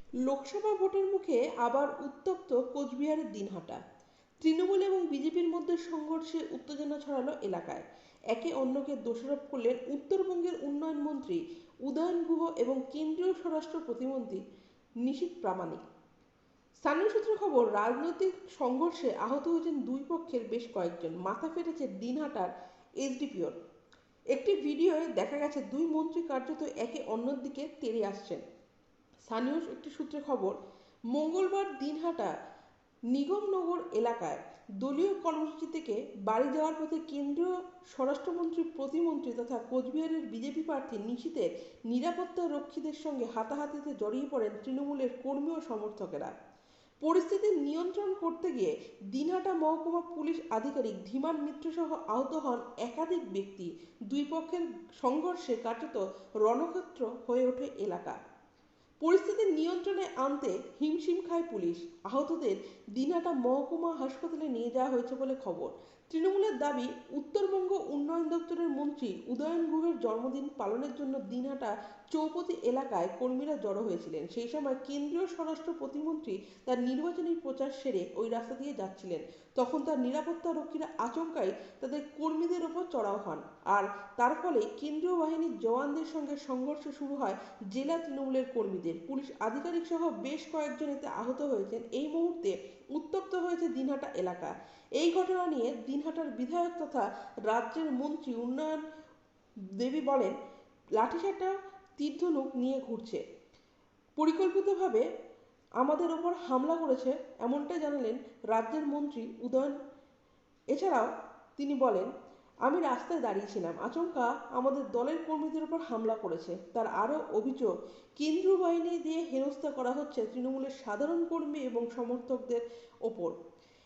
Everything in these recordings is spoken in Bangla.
লোকসভা ভোটের মুখে আবার উত্তপ্ত কোচবিহারের দিনহাটা। তৃণমূল এবং বিজেপির মধ্যে সংঘর্ষে উত্তেজনা ছড়ালো এলাকায়। একে অন্যকে দোষারোপ করলেন উত্তরবঙ্গের উন্নয়ন মন্ত্রী উদয়ন গুহ এবং কেন্দ্রীয় স্বরাষ্ট্র প্রতিমন্ত্রী নিশীথ প্রামাণিক। স্থানীয় সূত্রে খবর, রাজনৈতিক সংঘর্ষে আহত হয়েছেন দুই পক্ষের বেশ কয়েকজন। মাথা ফেটেছে দিনহাটার এসডিপিওর। একটি ভিডিওয়ে দেখা গেছে দুই মন্ত্রী কার্যত একে অন্যের দিকে তেড়ে আসছেন। স্থানীয় একটি সূত্রে খবর, মঙ্গলবার দিনহাটা নিগমনগর এলাকায় দলীয় কর্মসূচি থেকে বাড়ি যাওয়ার পথে কেন্দ্রীয় স্বরাষ্ট্রমন্ত্রী প্রতিমন্ত্রী তথা কোচবিহারের বিজেপি প্রার্থী নিশীথের নিরাপত্তা রক্ষীদের সঙ্গে হাতাহাতিতে জড়িয়ে পড়েন তৃণমূলের কর্মী ও সমর্থকেরা। পরিস্থিতি নিয়ন্ত্রণ করতে গিয়ে দিনহাটা মহকুমা পুলিশ আধিকারিক ধীমান মিত্র সহ আহত হন একাধিক ব্যক্তি। দুই পক্ষের সংঘর্ষে কার্যত রণক্ষেত্র হয়ে ওঠে এলাকা। পরিস্থিতি নিয়ন্ত্রণে আনতে হিমশিম খায় পুলিশ। আহতদের দিনহাটা মহকুমা হাসপাতালে নিয়ে যাওয়া হয়েছে বলে খবর। তৃণমূলের দাবি, উত্তরবঙ্গ উন্নয়ন দপ্তরের মন্ত্রী উদয়ন গুহের জন্মদিন পালনের জন্য দিনহাটা চৌপতি এলাকায় কর্মীরা জড়ো হয়েছিলেন। সেই সময় কেন্দ্রীয় স্বরাষ্ট্র প্রতিমন্ত্রী তার নির্বাচনী প্রচার সেরে ওই রাস্তা দিয়ে যাচ্ছিলেন। তখন তার নিরাপত্তা রক্ষীরা আচমকাই তাদের কর্মীদের ওপর চড়াও হন, আর তার ফলে কেন্দ্রীয় বাহিনীর জওয়ানদের সঙ্গে সংঘর্ষ শুরু হয় জেলা তৃণমূলের কর্মীদের। পুলিশ আধিকারিক সহ বেশ কয়েকজন এতে আহত হয়েছেন। এই মুহূর্তে উত্তপ্ত হয়েছে দিনহাটা এলাকা। এই ঘটনা নিয়ে দিনহাটার বিধায়ক তথা রাজ্যের মন্ত্রী উন্নয়ন দেবী বলেন, লাঠিচাটা তীর্ধনুক নিয়ে ঘুরছে, পরিকল্পিতভাবে আমাদের ওপর হামলা করেছে, এমনটাই জানালেন রাজ্যের মন্ত্রী উদয়ন। এছাড়াও তিনি বলেন, আমি রাস্তায় দাঁড়িয়েছিলাম, আচমকা আমাদের দলের কর্মীদের উপর হামলা করেছে। তার আরও অভিযোগ, কেন্দ্রীয় বাহিনী দিয়ে হেনস্থা করা হচ্ছে তৃণমূলের সাধারণ কর্মী এবং সমর্থকদের ওপর।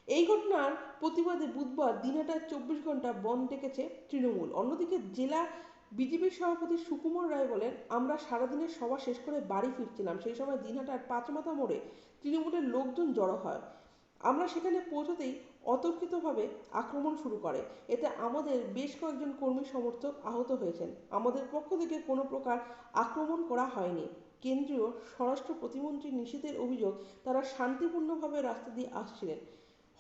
এই ঘটনার প্রতিবাদে বুধবার দিনহাটায় 24 ঘন্টা বন্ধ ডেকেছে তৃণমূল। অন্যদিকে জেলা বিজেপির সভাপতি সুকুমার রায় বলেন, আমরা সারাদিনের সভা শেষ করে বাড়ি ফিরছিলাম, সেই সময় দিনহাটার পাঁচমাথা মোড়ে তৃণমূলের লোকজন জড়ো হয়। আমরা সেখানে পৌঁছতেই অতর্কিতভাবে আক্রমণ শুরু করে। এতে আমাদের বেশ কয়েকজন কর্মী সমর্থক আহত হয়েছেন। আমাদের পক্ষ থেকে কোনো প্রকার আক্রমণ করা হয়নি। কেন্দ্রীয় স্বরাষ্ট্র প্রতিমন্ত্রী নিশীথের অভিযোগ, তারা শান্তিপূর্ণভাবে রাস্তা দিয়ে আসছিলেন।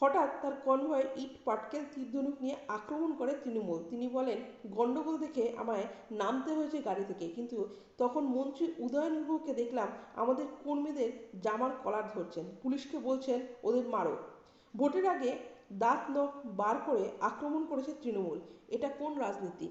হঠাৎ তার কনভয়ে ইট পাটকেল তীর্ধনুক নিয়ে আক্রমণ করে তৃণমূল। তিনি বলেন, গন্ডগোল দেখে আমায় নামতে হয়েছে গাড়ি থেকে, কিন্তু তখন মন্ত্রী উদয়ন গুহকে দেখলাম আমাদের কর্মীদের জামার কলার ধরছেন, পুলিশকে বলছেন ওদের মারো। ভোটের আগে দাঁত নখ বার করে আক্রমণ করেছে তৃণমূল। এটা কোন রাজনীতি?